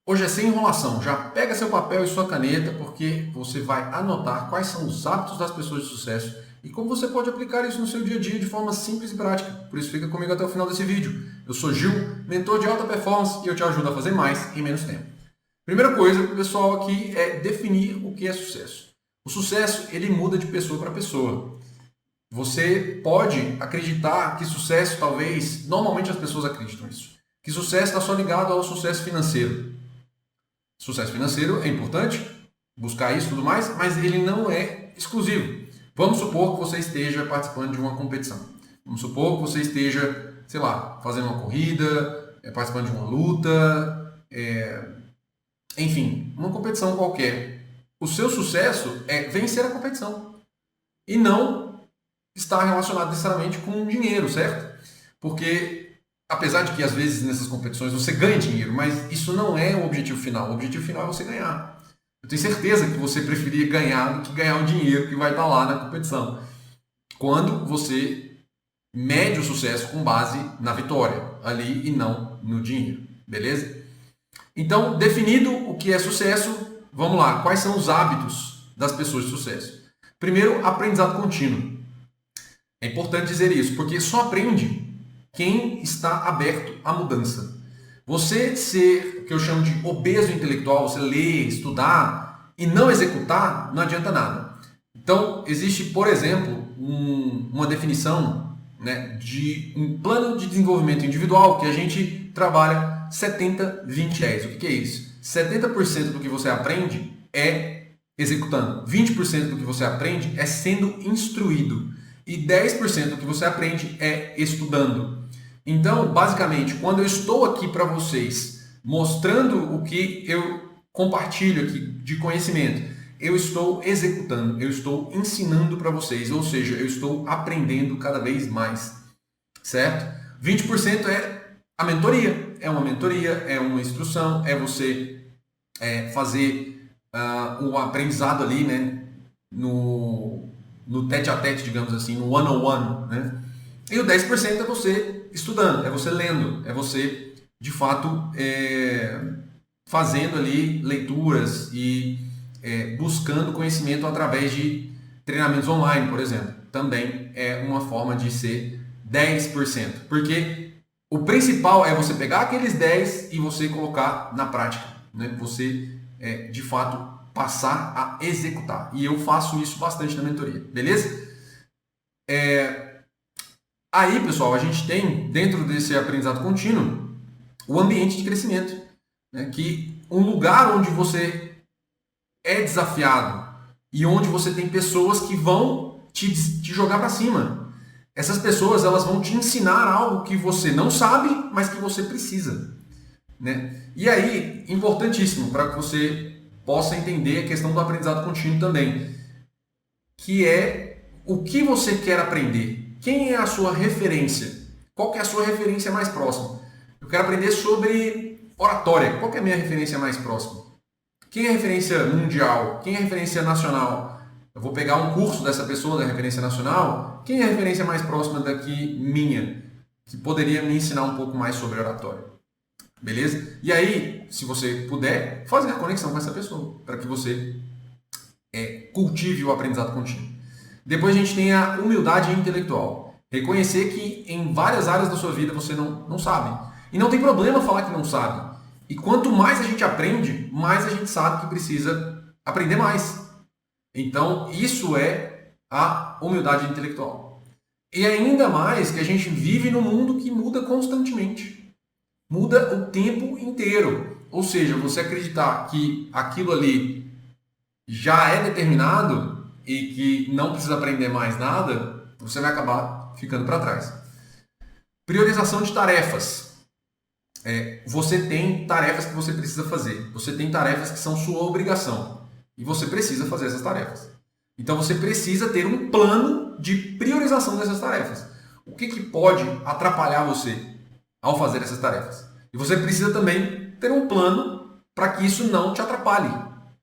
Hoje é sem enrolação, já pega seu papel e sua caneta porque você vai anotar quais são os hábitos das pessoas de sucesso e como você pode aplicar isso no seu dia a dia de forma simples e prática. Por isso fica comigo até o final desse vídeo. Eu sou Gil, mentor de alta performance e eu te ajudo a fazer mais em menos tempo. Primeira coisa, pessoal, aqui é definir o que é sucesso. O sucesso, ele muda de pessoa para pessoa. Você pode acreditar que sucesso, talvez, normalmente as pessoas acreditam nisso, que sucesso está só ligado ao sucesso financeiro. Sucesso financeiro é importante, buscar isso e tudo mais, mas ele não é exclusivo. Vamos supor que você esteja participando de uma competição. Vamos supor que você esteja, sei lá, fazendo uma corrida, participando de uma luta, enfim, uma competição qualquer. O seu sucesso é vencer a competição e não estar relacionado necessariamente com dinheiro, certo? Porque apesar de que às vezes nessas competições você ganha dinheiro, mas isso não é o objetivo final. O objetivo final é você ganhar. Eu tenho certeza que você preferia ganhar do que ganhar o dinheiro que vai estar lá na competição. Quando você mede o sucesso com base na vitória ali e não no dinheiro, beleza? Então, definido o que é sucesso, vamos lá. Quais são os hábitos das pessoas de sucesso? Primeiro, aprendizado contínuo. É importante dizer isso, porque só aprende quem está aberto à mudança. Você ser, o que eu chamo de obeso intelectual, você ler, estudar e não executar, não adianta nada. Então, existe, por exemplo, uma definição, né, de um plano de desenvolvimento individual que a gente trabalha 70-20-10. O que é isso? 70% do que você aprende é executando, 20% do que você aprende é sendo instruído e 10% do que você aprende é estudando. Então, basicamente, quando eu estou aqui para vocês mostrando o que eu compartilho aqui de conhecimento, eu estou executando, eu estou ensinando para vocês, ou seja, eu estou aprendendo cada vez mais, certo? 20% é a mentoria, é uma instrução, é você fazer o aprendizado ali, né, no tete-a-tete, digamos assim, no one-on-one, né? E o 10% é você estudando, é você lendo, é você, de fato, fazendo ali leituras e buscando conhecimento através de treinamentos online, por exemplo. Também é uma forma de ser 10%. Porque o principal é você pegar aqueles 10 e você colocar na prática, né? Você, de fato, passar a executar. E eu faço isso bastante na mentoria, beleza? Aí, pessoal, a gente tem, dentro desse aprendizado contínuo, o ambiente de crescimento, né? Que um lugar onde você é desafiado e onde você tem pessoas que vão te jogar para cima. Essas pessoas, elas vão te ensinar algo que você não sabe, mas que você precisa, né? E aí, importantíssimo para que você possa entender a questão do aprendizado contínuo também, que é o que você quer aprender. Quem é a sua referência? Qual que é a sua referência mais próxima? Eu quero aprender sobre oratória. Qual que é a minha referência mais próxima? Quem é a referência mundial? Quem é a referência nacional? Eu vou pegar um curso dessa pessoa da referência nacional. Quem é a referência mais próxima daqui minha? Que poderia me ensinar um pouco mais sobre oratória. Beleza? E aí, se você puder, fazer a conexão com essa pessoa, para que você cultive o aprendizado contínuo. Depois a gente tem a humildade intelectual. Reconhecer que em várias áreas da sua vida você não sabe. E não tem problema falar que não sabe. E quanto mais a gente aprende, mais a gente sabe que precisa aprender mais. Então, isso é a humildade intelectual. E ainda mais que a gente vive num mundo que muda constantemente. Muda o tempo inteiro. Ou seja, você acreditar que aquilo ali já é determinado e que não precisa aprender mais nada, você vai acabar ficando para trás. Priorização de tarefas. Você tem tarefas que você precisa fazer. Você tem tarefas que são sua obrigação. E você precisa fazer essas tarefas. Então você precisa ter um plano de priorização dessas tarefas. O que pode atrapalhar você ao fazer essas tarefas? E você precisa também ter um plano para que isso não te atrapalhe.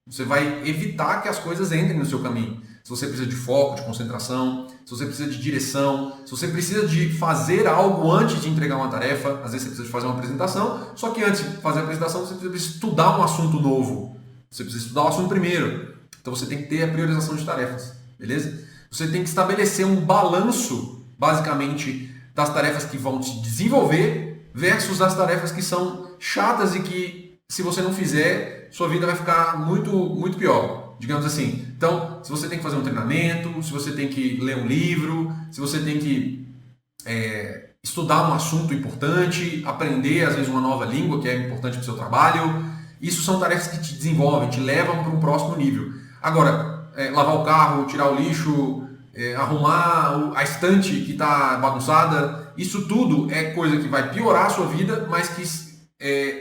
Você vai evitar que as coisas entrem no seu caminho. se você precisa de foco, de concentração, se você precisa de direção, se você precisa de fazer algo antes de entregar uma tarefa. Às vezes você precisa de fazer uma apresentação, só que antes de fazer a apresentação você precisa estudar um assunto novo. Você precisa estudar o assunto primeiro. Então você tem que ter a priorização de tarefas, beleza? Você tem que estabelecer um balanço, basicamente, das tarefas que vão te desenvolver versus as tarefas que são chatas e que, se você não fizer, sua vida vai ficar muito, muito pior, digamos assim. Então, se você tem que fazer um treinamento, se você tem que ler um livro, se você tem que estudar um assunto importante, aprender, às vezes, uma nova língua que é importante para o seu trabalho, isso são tarefas que te desenvolvem, te levam para um próximo nível. Agora, lavar o carro, tirar o lixo, arrumar a estante que está bagunçada, isso tudo é coisa que vai piorar a sua vida, mas que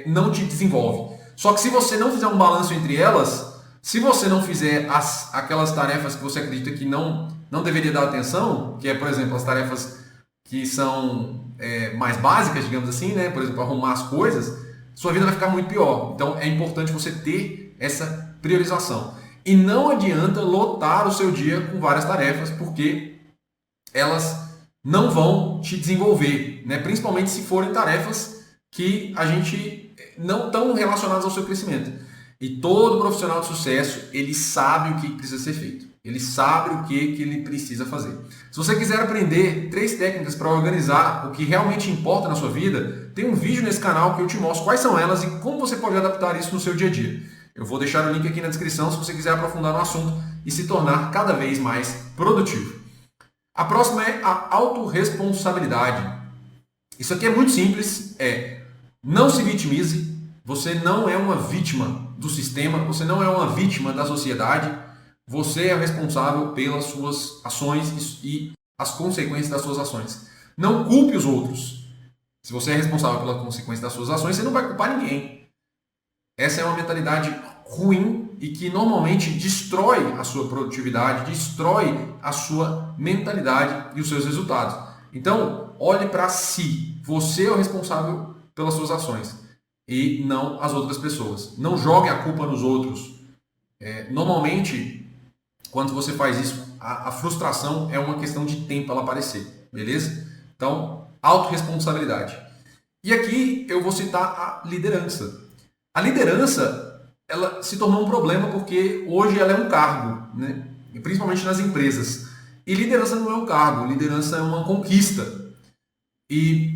não te desenvolve. Só que se você não fizer um balanço entre elas, se você não fizer aquelas tarefas que você acredita que não deveria dar atenção, que é, por exemplo, as tarefas que são mais básicas, digamos assim, né? Por exemplo, arrumar as coisas, sua vida vai ficar muito pior. Então é importante você ter essa priorização. E não adianta lotar o seu dia com várias tarefas, porque elas não vão te desenvolver, né? Principalmente se forem tarefas que a gente não estão relacionadas ao seu crescimento. E todo profissional de sucesso, ele sabe o que precisa ser feito. Ele sabe o que ele precisa fazer. Se você quiser aprender 3 técnicas para organizar o que realmente importa na sua vida, tem um vídeo nesse canal que eu te mostro quais são elas e como você pode adaptar isso no seu dia a dia. Eu vou deixar o link aqui na descrição se você quiser aprofundar no assunto e se tornar cada vez mais produtivo. A próxima é a autorresponsabilidade. Isso aqui é muito simples, não se vitimize, você não é uma vítima do sistema, você não é uma vítima da sociedade, você é responsável pelas suas ações e as consequências das suas ações. Não culpe os outros. Se você é responsável pela consequência das suas ações, você não vai culpar ninguém. Essa é uma mentalidade ruim e que normalmente destrói a sua produtividade, destrói a sua mentalidade e os seus resultados. Então, olhe para si. Você é o responsável pelas suas ações e não as outras pessoas. Não jogue a culpa nos outros. Normalmente, quando você faz isso, a frustração é uma questão de tempo ela aparecer, beleza? Então, autorresponsabilidade. E aqui eu vou citar a liderança. A liderança, ela se tornou um problema porque hoje ela é um cargo, né? Principalmente nas empresas. E liderança não é um cargo, liderança é uma conquista. E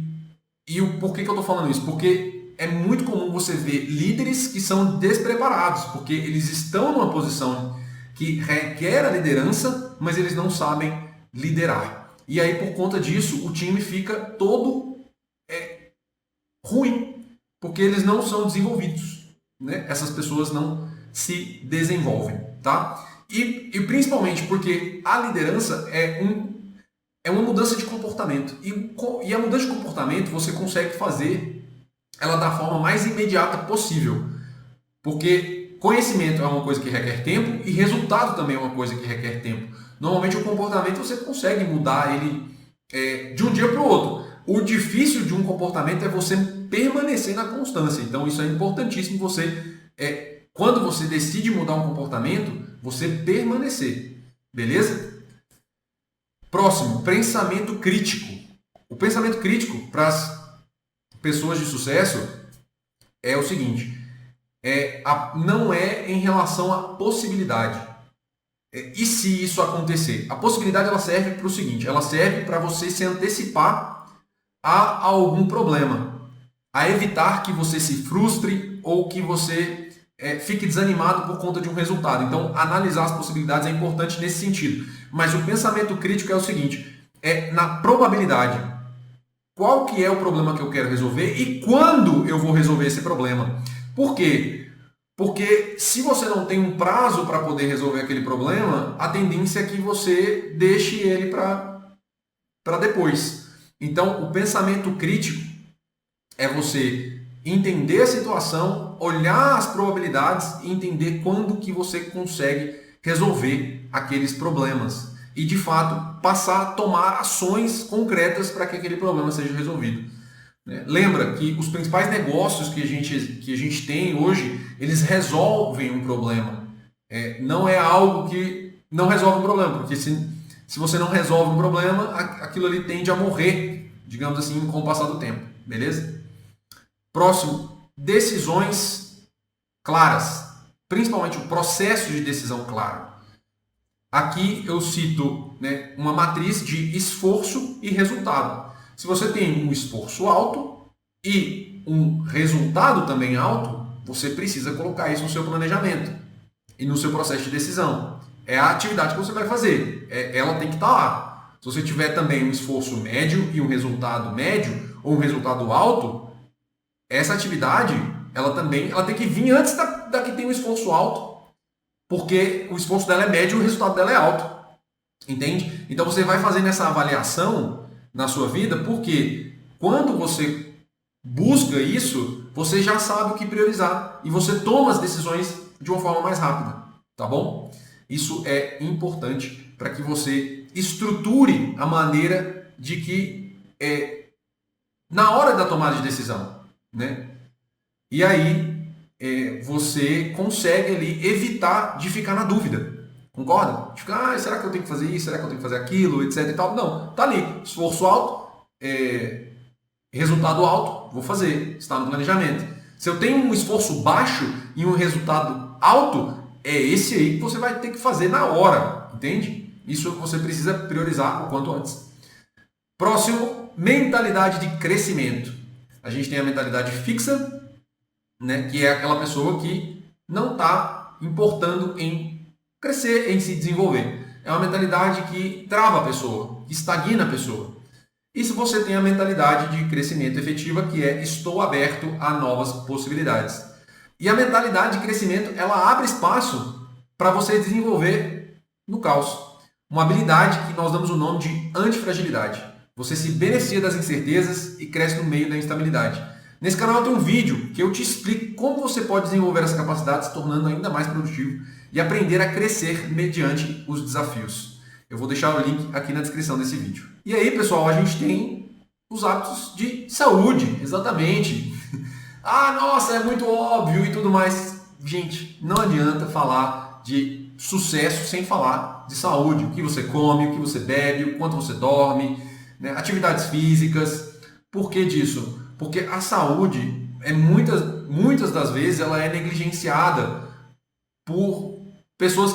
por que eu estou falando isso? Porque é muito comum você ver líderes que são despreparados, porque eles estão numa posição que requer a liderança, mas eles não sabem liderar. E aí, por conta disso, o time fica todo ruim, porque eles não são desenvolvidos, né? Essas pessoas não se desenvolvem, tá? E principalmente porque a liderança é uma mudança de comportamento. E a mudança de comportamento você consegue fazer ela da forma mais imediata possível. Porque conhecimento é uma coisa que requer tempo e resultado também é uma coisa que requer tempo. Normalmente o comportamento você consegue mudar ele de um dia para o outro. O difícil de um comportamento é você permanecer na constância. Então isso é importantíssimo quando você decide mudar um comportamento, você permanecer. Beleza? Próximo, pensamento crítico. O pensamento crítico para as pessoas de sucesso é o seguinte, não é em relação à possibilidade. E se isso acontecer? A possibilidade ela serve para o seguinte, ela serve para você se antecipar a algum problema, a evitar que você se frustre ou que você fique desanimado por conta de um resultado. Então, analisar as possibilidades é importante nesse sentido. Mas o pensamento crítico é o seguinte, na probabilidade. Qual que é o problema que eu quero resolver e quando eu vou resolver esse problema? Por quê? Porque se você não tem um prazo para poder resolver aquele problema, a tendência é que você deixe ele para depois. Então, o pensamento crítico é você entender a situação, olhar as probabilidades e entender quando que você consegue resolver aqueles problemas. E, de fato, passar a tomar ações concretas para que aquele problema seja resolvido. Lembra que os principais negócios que a gente tem hoje, eles resolvem um problema. Não é algo que não resolve o problema, porque se você não resolve um problema, aquilo ali tende a morrer, digamos assim, com o passar do tempo, beleza? Próximo, decisões claras, principalmente o processo de decisão claro. Aqui eu cito, né, uma matriz de esforço e resultado. Se você tem um esforço alto e um resultado também alto, você precisa colocar isso no seu planejamento e no seu processo de decisão. É a atividade que você vai fazer, ela tem que estar lá. Se você tiver também um esforço médio e um resultado médio ou um resultado alto, essa atividade ela tem que vir antes da que tem um esforço alto, porque o esforço dela é médio e o resultado dela é alto. Entende? Então você vai fazendo essa avaliação na sua vida, porque quando você busca isso, você já sabe o que priorizar e você toma as decisões de uma forma mais rápida, tá bom? Isso é importante para que você estruture a maneira de que na hora da tomada de decisão, né? E aí você consegue ali evitar de ficar na dúvida. Concorda? De ficar, será que eu tenho que fazer isso? Será que eu tenho que fazer aquilo? Etc e tal. Não, tá ali. Esforço alto, resultado alto, vou fazer. Está no planejamento. Se eu tenho um esforço baixo e um resultado alto, é esse aí que você vai ter que fazer na hora. Entende? Isso você precisa priorizar o quanto antes. Próximo, mentalidade de crescimento. A gente tem a mentalidade fixa, né, que é aquela pessoa que não está importando em crescer, em se desenvolver. É uma mentalidade que trava a pessoa, que estagna a pessoa. E se você tem a mentalidade de crescimento efetiva, que é estou aberto a novas possibilidades. E a mentalidade de crescimento, ela abre espaço para você desenvolver no caos. Uma habilidade que nós damos o nome de antifragilidade. Você se beneficia das incertezas e cresce no meio da instabilidade. Nesse canal tem um vídeo que eu te explico como você pode desenvolver essa capacidade, se tornando ainda mais produtivo e aprender a crescer mediante os desafios. Eu vou deixar o link aqui na descrição desse vídeo. E aí, pessoal, a gente tem os hábitos de saúde, exatamente. Ah, nossa, é muito óbvio e tudo mais. Gente, não adianta falar de sucesso sem falar de saúde. O que você come, o que você bebe, o quanto você dorme, né? Atividades físicas. Por que disso? Porque a saúde, muitas das vezes, ela é negligenciada por pessoas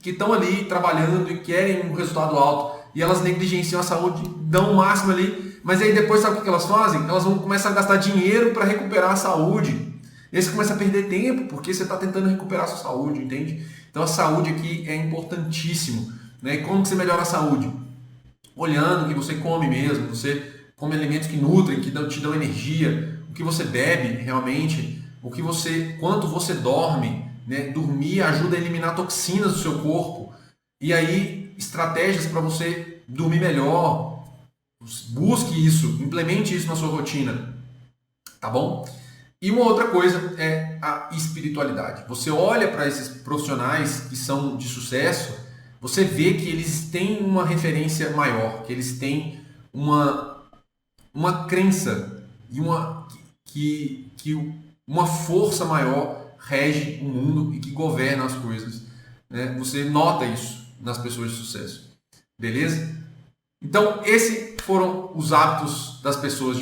que estão ali trabalhando e querem um resultado alto. E elas negligenciam a saúde, dão o máximo ali. Mas aí depois, sabe o que elas fazem? Elas vão começar a gastar dinheiro para recuperar a saúde. E aí você começa a perder tempo, porque você está tentando recuperar a sua saúde, entende? Então a saúde aqui é importantíssimo, né? E como que você melhora a saúde? Olhando o que você come mesmo, você come alimentos que nutrem, que te dão energia, o que você bebe realmente, quanto você dorme, né? Dormir ajuda a eliminar toxinas do seu corpo. E aí, estratégias para você dormir melhor. Busque isso, implemente isso na sua rotina. Tá bom? E uma outra coisa é a espiritualidade. Você olha para esses profissionais que são de sucesso, você vê que eles têm uma referência maior, que eles têm uma crença e uma força maior rege o mundo e que governa as coisas, né? Você nota isso nas pessoas de sucesso, beleza? Então, esses foram os hábitos das pessoas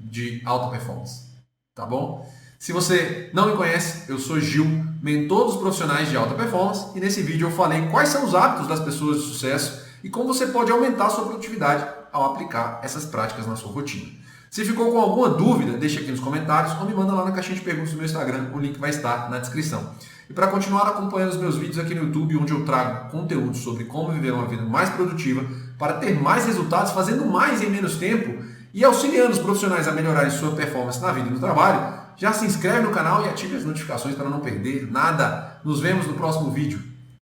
de alta performance, tá bom? Se você não me conhece, eu sou Gil, mentor dos profissionais de alta performance, e nesse vídeo eu falei quais são os hábitos das pessoas de sucesso e como você pode aumentar a sua produtividade ao aplicar essas práticas na sua rotina. Se ficou com alguma dúvida, deixa aqui nos comentários ou me manda lá na caixinha de perguntas do meu Instagram, o link vai estar na descrição. E para continuar acompanhando os meus vídeos aqui no YouTube, onde eu trago conteúdo sobre como viver uma vida mais produtiva, para ter mais resultados, fazendo mais em menos tempo e auxiliando os profissionais a melhorarem sua performance na vida e no trabalho, já se inscreve no canal e ative as notificações para não perder nada. Nos vemos no próximo vídeo.